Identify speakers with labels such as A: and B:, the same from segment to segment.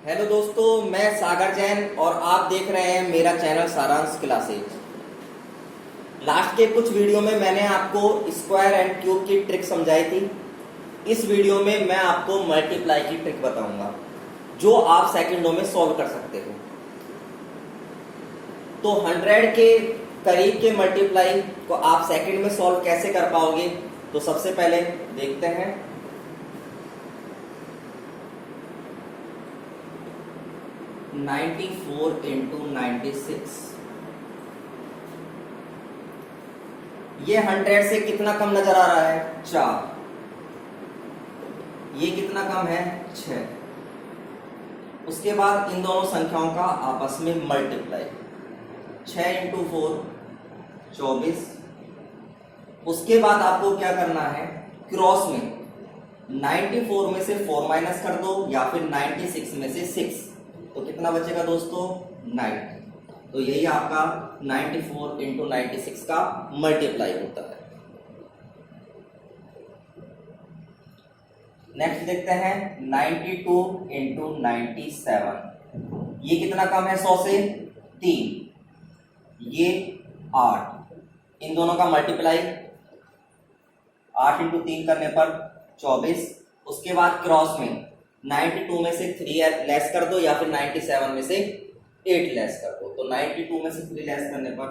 A: Hello दोस्तों, मैं सागर जैन और आप देख रहे हैं मेरा चैनल सारांश क्लासेज। लास्ट के कुछ वीडियो में मैंने आपको स्क्वायर एंड क्यूब की ट्रिक समझाई थी। इस वीडियो में मैं आपको मल्टीप्लाई की ट्रिक बताऊंगा जो आप सेकंडों में सॉल्व कर सकते हो। तो 100 के करीब के मल्टीप्लाई को आप सेकंड में सॉल्व कैसे कर पाओगे, तो सबसे पहले देखते हैं। (94 into 96) ये 100 से कितना कम नजर आ रहा है? 4। ये कितना कम है? 6। उसके बाद इन दोनों संख्याओं का आपस में मल्टीप्लाई, 6 into 4 24। उसके बाद आपको क्या करना है? क्रॉस में 94 में से 4 माइनस कर दो या फिर 96 में से 6, तो कितना बचेगा दोस्तों? 90। तो यही आपका 94 into 96 का मल्टीप्लाई होता है। नेक्स्ट देखते हैं 92 into 97। ये कितना कम है 100 से? 3। ये 8। इन दोनों का मल्टीप्लाई 8 into 3 करने पर 24। उसके बाद क्रॉस में 92 में से 3 लेस कर दो या फिर 97 में से 8 लेस कर दो। तो 92 में से 3 लेस करने पर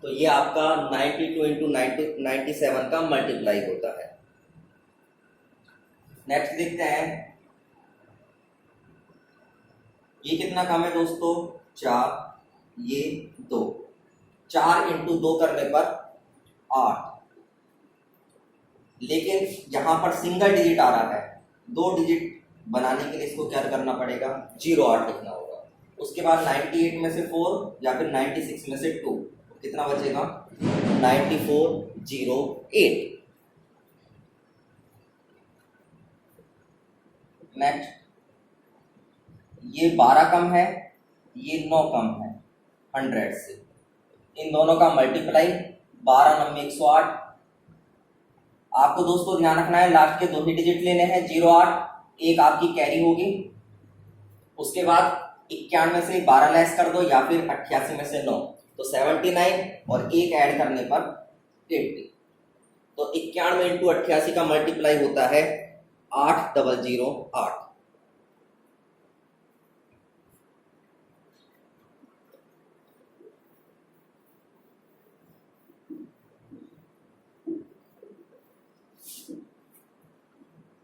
A: तो ये आपका 92 into 97 का मल्टीप्लाई होता है। नेक्स्ट देखते हैं, ये कितना कम है दोस्तों? 4। ये 2। 4 into 2 करने पर 8। लेकिन यहां पर सिंगल डिजिट आ रहा है, 2 डिजिट बनाने के लिए इसको क्या करना पड़ेगा? 08 लिखना होगा। उसके बाद 98 में से 4 या फिर 96 में से 2, कितना बचेगा? 9408। नेक्स्ट, ये 12 कम है, ये 9 कम है 100 से। इन दोनों का मल्टीप्लाई 12 9 108। आपको दोस्तों ध्यान रखना है, लास्ट के 2 ही डिजिट लेने हैं 08। एक आपकी कैरी होगी। उसके बाद 91 में से 12 लेस कर दो या फिर 88 में से 9, तो 79 और एक ऐड करने पर 80। तो 91 इंटू 88 का मल्टीप्लाई होता है 8008।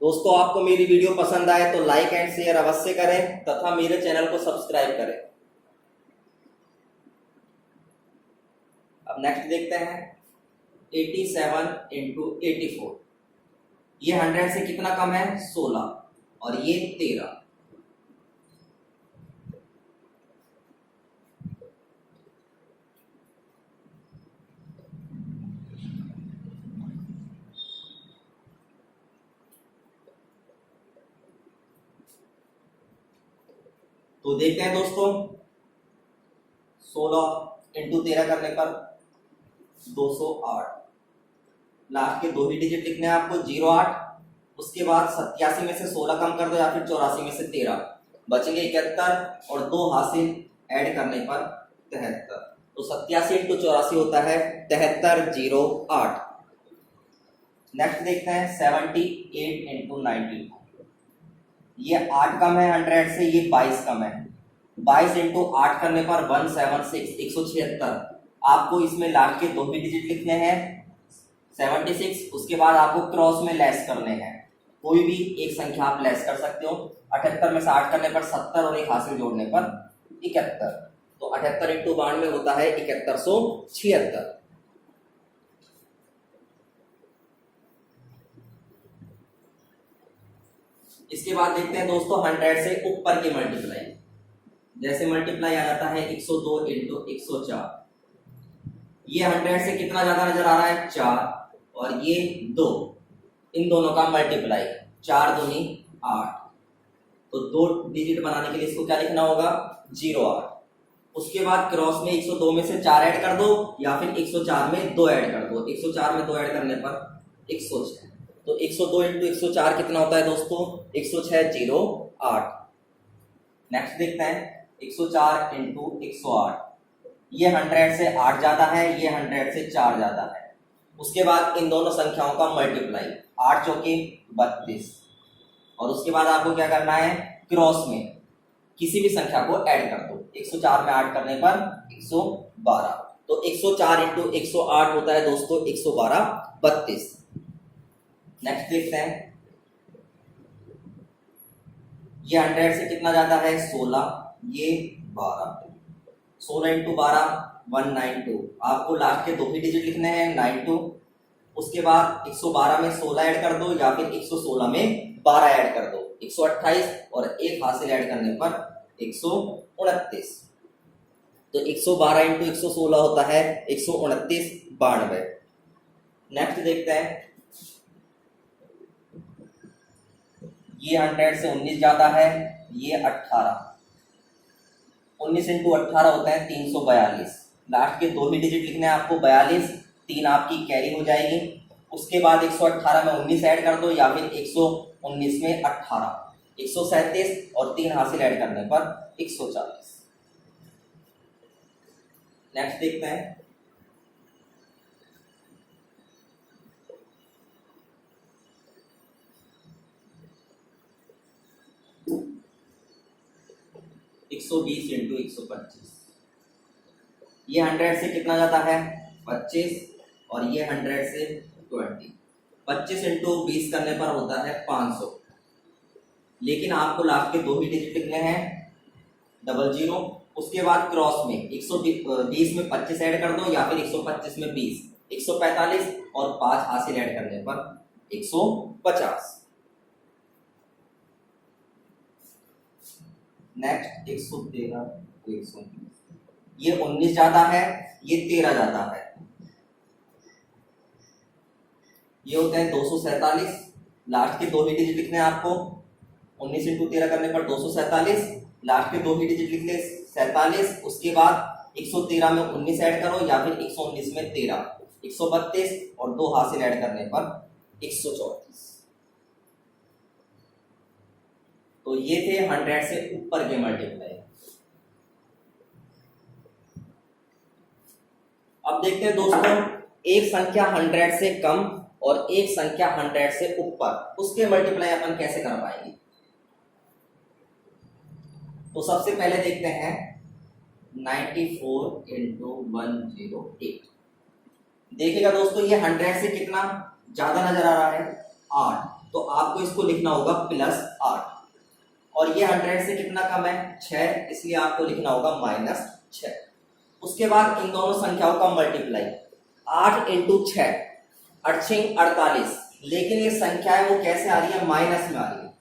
A: दोस्तों, आपको मेरी वीडियो पसंद आए तो लाइक एंड शेयर अवश्य करें तथा मेरे चैनल को सब्सक्राइब करें। अब नेक्स्ट देखते हैं 87 into 84। ये 100 से कितना कम है? 16 और ये 13। तो देखते हैं दोस्तों, 16 into 13 करने पर 208। लास्ट के 2 ही डिजिट लिखने हैं आपको 08। उसके बाद 87 में से 16 कम कर दो या फिर 84 में से 13, बचेंगे 71 और 2 हासिल ऐड करने पर 73। तो 87 into 84 होता है 7308। नेक्स्ट देखते हैं 78 into 92। ये 8 कम है 100 से, ये 22 कम है। 22 इंटू 8 करने पर 176 176। आपको इसमें लास्ट के 2 ही डिजिट लिखने हैं 76। उसके बाद आपको क्रॉस में लेस करने हैं, कोई भी एक संख्या आप लेस कर सकते हो। 78 में से 8 करने पर 70 और एक हासिल जोड़ने पर 71। तो 78 इंटू 92 होता है 7176। इसके बाद देखते हैं दोस्तों 100 से ऊपर के मल्टीप्लाई। जैसे मल्टीप्लाई आ जाता है 102 इंटू 104। ये 100 से कितना ज्यादा नजर आ रहा है? 4 और ये 2। इन दोनों का मल्टीप्लाई 4 दूनी 8। तो 2 डिजिट बनाने के लिए इसको क्या लिखना होगा? 08। उसके बाद क्रॉस में 102 में से 4 ऐड कर दो या फिर 104 में 2 ऐड कर दो। 104 में 2 ऐड करने पर 106। तो 102 इंटू 104 कितना होता है दोस्तों? 10608। नेक्स्ट देखते हैं 104 इंटू 108। ये 100 से 8 ज्यादा है, ये 100 से 4 ज्यादा है। उसके बाद इन दोनों संख्याओं का मल्टीप्लाई, 8 चौके 32, और उसके बाद आपको क्या करना है, क्रॉस में किसी भी संख्या को ऐड कर दो। 104 में 8 करने पर 112, तो 104 इंटू 108 होता है दोस्तों 112 32। नेक्स्ट देखते हैं, ये 100 से कितना ज्यादा है, 16, ये 12, 16 इंटू 12 192। आपको लास्ट के 2 ही डिजिट लिखने हैं 92। उसके बाद 112 में 16 ऐड कर दो, या फिर 116 में 12 ऐड कर दो, 128, और एक हासिल ऐड करने पर 129। तो 112 इंटू 116 होता है 129 92। नेक्स्ट देखते हैं, ये 100 से 19 ज्यादा है, ये 18, 19 इंटू 18 होता है 342। लास्ट के 2 ही डिजिट लिखने हैं आपको, 42, 3 आपकी कैरी हो जाएगी। उसके बाद 118 में 19 ऐड कर दो, या फिर 119 में 18, 137, और 3 हासिल ऐड करने पर 140। नेक्स्ट देखते हैं, सौ 20 इंटू 125। ये 100 से कितना जाता है, 25, और ये 100 से 20। 25 इंटू 20 करने पर होता है 500। लेकिन आपको लास्ट के 2 ही डिजिट लिखने हैं, 00। उसके बाद क्रॉस में 120 में 25 ऐड कर दो, या फिर 125 में 20, 145, और 5 हासिल ऐड करने पर 150। नेक्स्ट 113, 120। ये 19 ज्यादा है, ये 13 ज्यादा है, ये होता है 247। लास्ट के 2 ही डिजिट लिखने हैं आपको, 19 इंटू 13 करने पर 247। लास्ट के 2 ही डिजिट लिख ले 47। उसके बाद 113 में 19 ऐड करो, या फिर 119 में 13, 132, और 2 हासिल ऐड करने पर 134। तो ये थे 100 से ऊपर के मल्टीप्लाई। अब देखते हैं दोस्तों, एक संख्या 100 से कम और एक संख्या 100 से ऊपर, उसके मल्टीप्लाई अपन कैसे कर पाएंगे। तो सबसे पहले देखते हैं 94 इंटू 108। देखिएगा दोस्तों, ये 100 से कितना ज्यादा नजर आ रहा है, 8, तो आपको इसको लिखना होगा +8। और ये 100 से कितना कम है, 6, इसलिए आपको लिखना होगा -6। उसके बाद इन दोनों संख्याओं का मल्टीप्लाई, 8 इंटू 6 48। लेकिन ये संख्या है वो कैसे आ रही है, माइनस में आ रही है।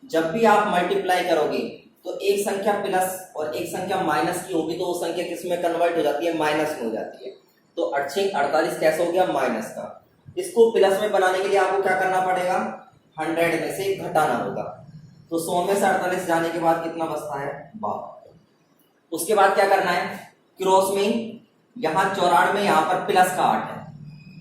A: जब भी आप मल्टीप्लाई करोगे तो एक संख्या प्लस और एक संख्या माइनस की होगी, तो वो संख्या किस में कन्वर्ट हो जाती है, माइनस में हो जाती है। तो 48 कैसे हो गया, माइनस का। इसको प्लस में बनाने के लिए आपको क्या करना पड़ेगा, 100 में से घटाना होगा। तो 100 में से 48 जाने के बाद कितना बचता है, 12। उसके बाद क्या करना है, क्रॉस में यहाँ 94 में यहाँ पर +8 है,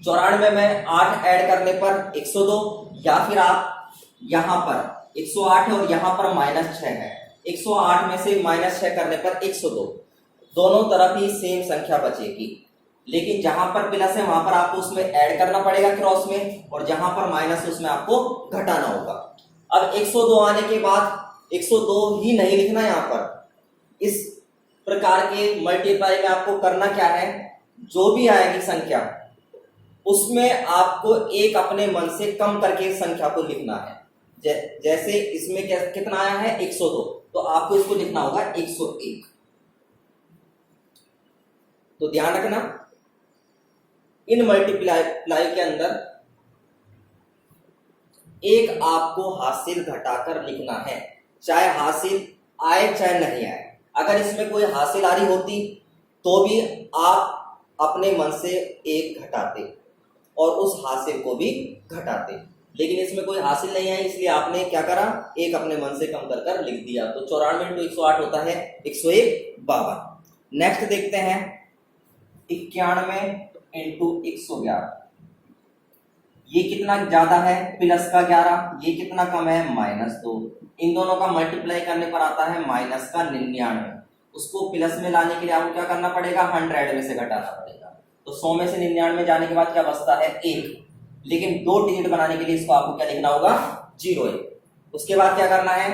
A: 94 में 8 ऐड करने पर 102, या फिर आप यहाँ पर 108 है और यहाँ पर -6 है, 108 में से -6 करने पर 102। दोनों तरफ ही सेम संख्या बचेगी, लेकिन जहां पर प्लस है वहां पर आपको उसमें ऐड करना पड़ेगा क्रॉस में, और जहां पर माइनस है उसमें आपको घटाना होगा। अब 102 आने के बाद 102 ही नहीं लिखना यहाँ पर। इस प्रकार के मल्टीप्लाई में आपको करना क्या है, जो भी आएगी संख्या उसमें आपको एक अपने मन से कम करके संख्या को लिखना है। जैसे इसमें कितना आया है, 102, तो आपको इसको लिखना होगा 101। तो ध्यान रखना, इन मल्टीप्लाई के अंदर एक आपको हासिल घटाकर लिखना है, चाहे हासिल आए चाहे नहीं आए। अगर इसमें कोई हासिल आ रही होती तो भी आप अपने मन से एक घटाते और उस हासिल को भी घटाते, लेकिन इसमें कोई हासिल नहीं है, इसलिए आपने क्या करा, एक अपने मन से कम कर कर लिख दिया। तो 94 इंटू 108 होता है 101 52। नेक्स्ट देखते हैं 91 इंटू 111। ये कितना ज्यादा है +11, ये कितना कम है -2। इन दोनों का मल्टीप्लाई करने पर आता है -99। उसको प्लस में लाने के लिए आपको क्या करना पड़ेगा, 100 में से घटाना पड़ेगा। तो 100 में से 99 जाने के बाद क्या बचता है 1, लेकिन 2 डिजिट बनाने के लिए इसको आपको क्या लिखना होगा 01। उसके बाद क्या करना है,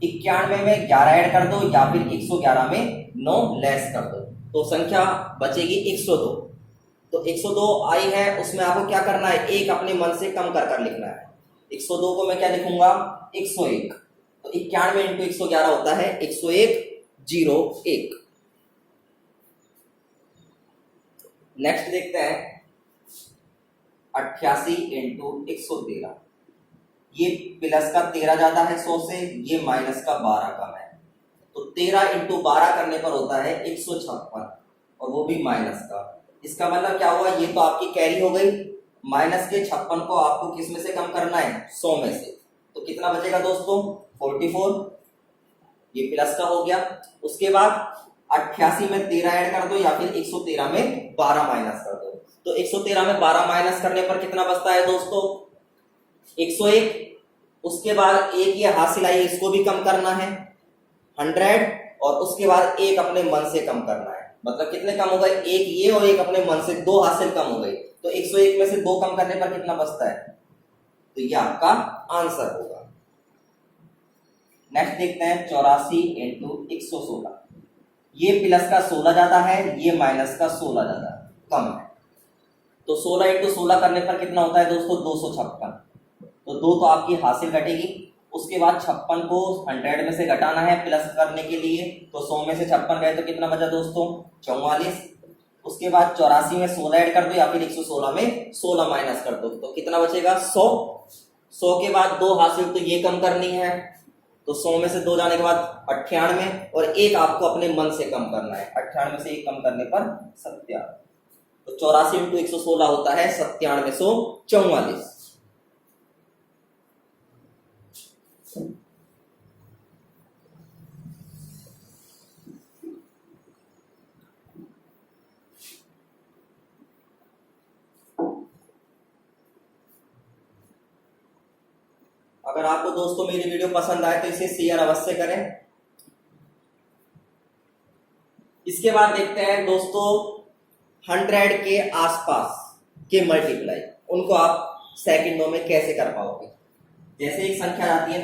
A: 91 में 11 ऐड कर दो या फिर 111 में 9 लेस कर दो, तो संख्या बचेगी 102। तो 102 आई है, उसमें आपको क्या करना है, एक अपने मन से कम कर कर लिखना है। 102 को मैं क्या लिखूंगा 101। तो 91 इंटू 111 होता है 101। नेक्स्ट देखते हैं 88 इंटू 113। ये प्लस का 13 ज्यादा है 100 से, ये माइनस का 12 कम है। तो 13 इंटू 12 करने पर होता है 156, और वो भी माइनस का। इसका मतलब क्या हुआ, ये तो आपकी कैरी हो गई, माइनस के 56 को आपको किस में से कम करना है 100 में से। तो कितना बचेगा दोस्तों 44, ये प्लस का हो गया। उसके बाद 88 में 13 ऐड कर दो या फिर 113 में 12 माइनस कर दो। तो 113 में 12 माइनस करने पर कितना बचता है दोस्तों 101। उसके बाद एक ये हासिल आई, इसको भी कम करना है 100, और उसके बाद एक अपने मन से कम करना है। मतलब कितने कम हो गए, एक ये और एक अपने मन से, 2 हासिल कम हो गई। तो 101 में से 2 कम करने पर कितना बचता है, तो ये आपका आंसर होगा। नेक्स्ट देखते हैं 84 इंटू 116। ये प्लस का 16 ज्यादा है, ये माइनस का 16 ज्यादा कम है। तो 16 इंटू 16 करने पर कितना होता है दोस्तों 256। तो 2 तो आपकी हासिल घटेगी। उसके बाद 56 को 100 में से घटाना है प्लस करने के लिए, तो 100 में से 56 गए तो कितना बचा दोस्तों 44। उसके बाद 84 में 16 ऐड कर दो या फिर 116 में 16 माइनस कर दो, तो कितना बचेगा 100। 100 के बाद 2 हासिल तो ये कम करनी है, तो 100 में से 2 जाने के बाद 98, और एक आपको अपने मन से कम करना है। 98 से 1 कम करने पर 97। तो 84 इंटू 116 होता है 9744। अगर आपको दोस्तों मेरी वीडियो पसंद आए तो इसे शेयर अवश्य करें। इसके बाद देखते हैं दोस्तों 100 के आसपास के मल्टीप्लाई, उनको आप सेकंडों में कैसे कर पाओगे। जैसे एक संख्या आती है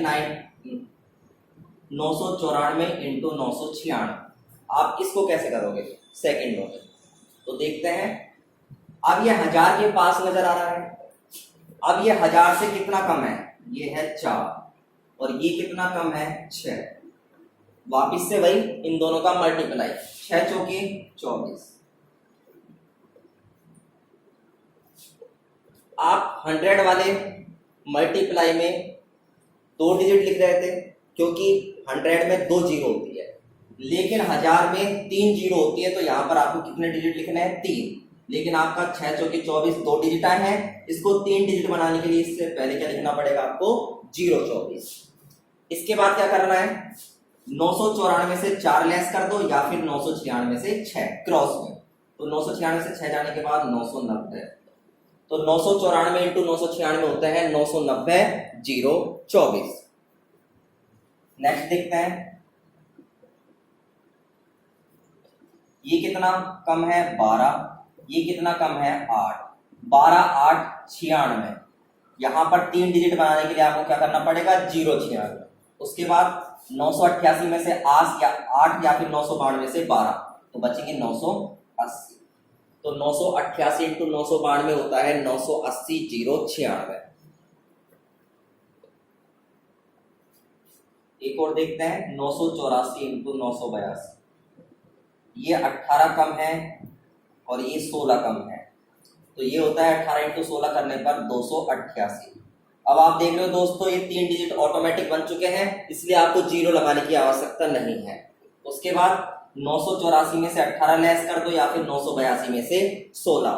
A: 994 इंटू 996, आप इसको कैसे करोगे सेकंडों में। तो देखते हैं, अब ये 1000 के पास नजर आ रहा है। अब ये 1000 से कितना कम है, ये है 4, और ये कितना कम है 6। वापिस से वही इन दोनों का मल्टीप्लाई, 6 चौके 24। आप 100 वाले मल्टीप्लाई में 2 डिजिट लिख रहे थे, क्योंकि 100 में 2 जीरो होती है, लेकिन 1000 में 3 जीरो होती है। तो यहां पर आपको कितने डिजिट लिखने हैं 3, लेकिन आपका 6 चौके 24 2 डिजिट आए हैं। इसको 3 डिजिट बनाने के लिए इससे पहले क्या लिखना पड़ेगा आपको 024। इसके बाद क्या करना है, 994 से 4 लेस कर दो या फिर 996 से 6 क्रॉस में। तो 996 से 6 जाने के बाद 990। तो 994 इंटू 996 होता है 990 024। नेक्स्ट देखते हैं, ये कितना कम है 12, ये कितना कम है 8। 12 8 96। यहां पर 3 डिजिट बनाने के लिए आपको क्या करना पड़ेगा 096। उसके बाद 988 में से 8 या फिर 992 से 12, तो बचेंगे 980। तो 988 इंटू 992 होता है 980 096। एक और देखते हैं 984 इंटू 982। ये 18 कम है और ये 16 कम है, तो ये होता है 18 इंटू 16 करने पर 288। अब आप देख रहे हो दोस्तों, ये 3 डिजिट ऑटोमेटिक बन चुके हैं, इसलिए आपको जीरो लगाने की आवश्यकता नहीं है। उसके बाद 984 में से 18 लेस कर दो या फिर 982 में से 16,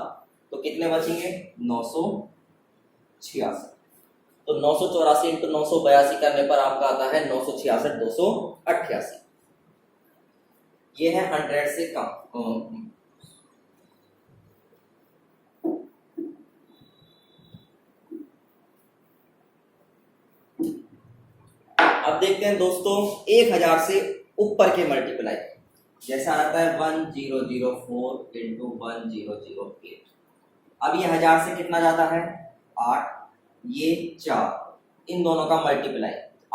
A: तो कितने बचेंगे 966। तो 984 इंटू 982 करने पर आपका आता है 966 288। ये है 100 से कम। 100 अब देखते हैं दोस्तों 1000 से ऊपर के मल्टीप्लाई। जैसा आता है 1004 इंटू 1008। अब ये 1000 से कितना जाता है 8, ये 4, इन दोनों का मल्टीप्लाई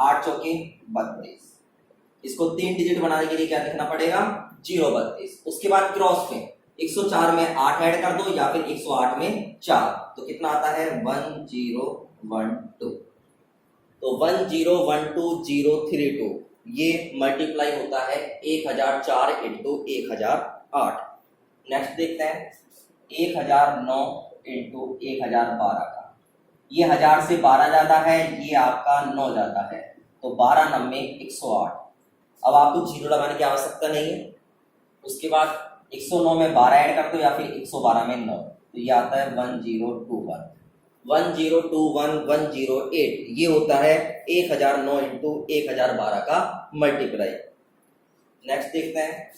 A: 8 चौके 32। इसको 3 डिजिट बनाने के लिए क्या लिखना पड़ेगा 032। उसके बाद क्रॉस में 104 में 8 ऐड कर दो या फिर 108 में 4, तो कितना आता है 1012। तो 1012032 ये मल्टीप्लाई होता है 1004 इंटू 1008। नेक्स्ट देखते हैं 1009 इंटू 1012 का। ये 1000 से 12 जाता है, ये आपका 9 जाता है, तो 12 9 108। अब आपको जीरो लगाने की आवश्यकता नहीं है। उसके बाद 109 में 12 ऐड कर दो या फिर 112 में 9, तो ये आता है 1021। 1021 ये होता है 1009 इंटू 1012 का मल्टीप्लाई। नेक्स्ट देखते हैं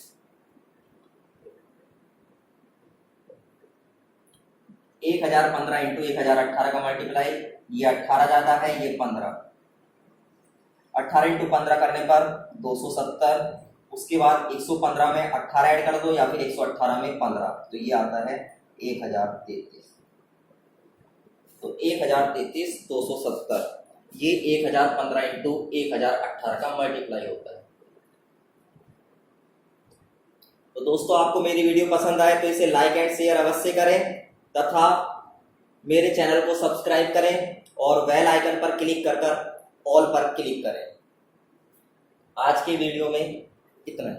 A: 1015 इंटू 1018 का मल्टीप्लाई। ये 18 जाता है, ये 15। 18 इंटू 15 करने पर 270। उसके बाद 115 में 18 ऐड कर दो या फिर 118 में 15, तो ये आता है 1033। तो 1033 270 ये 1015 इंटू 1018 का मल्टीप्लाई होता है। तो दोस्तों आपको मेरी वीडियो पसंद आए तो इसे लाइक एंड शेयर अवश्य करें तथा मेरे चैनल को सब्सक्राइब करें और बेल आइकन पर क्लिक कर ऑल पर क्लिक करें। आज के वीडियो में इतना ही।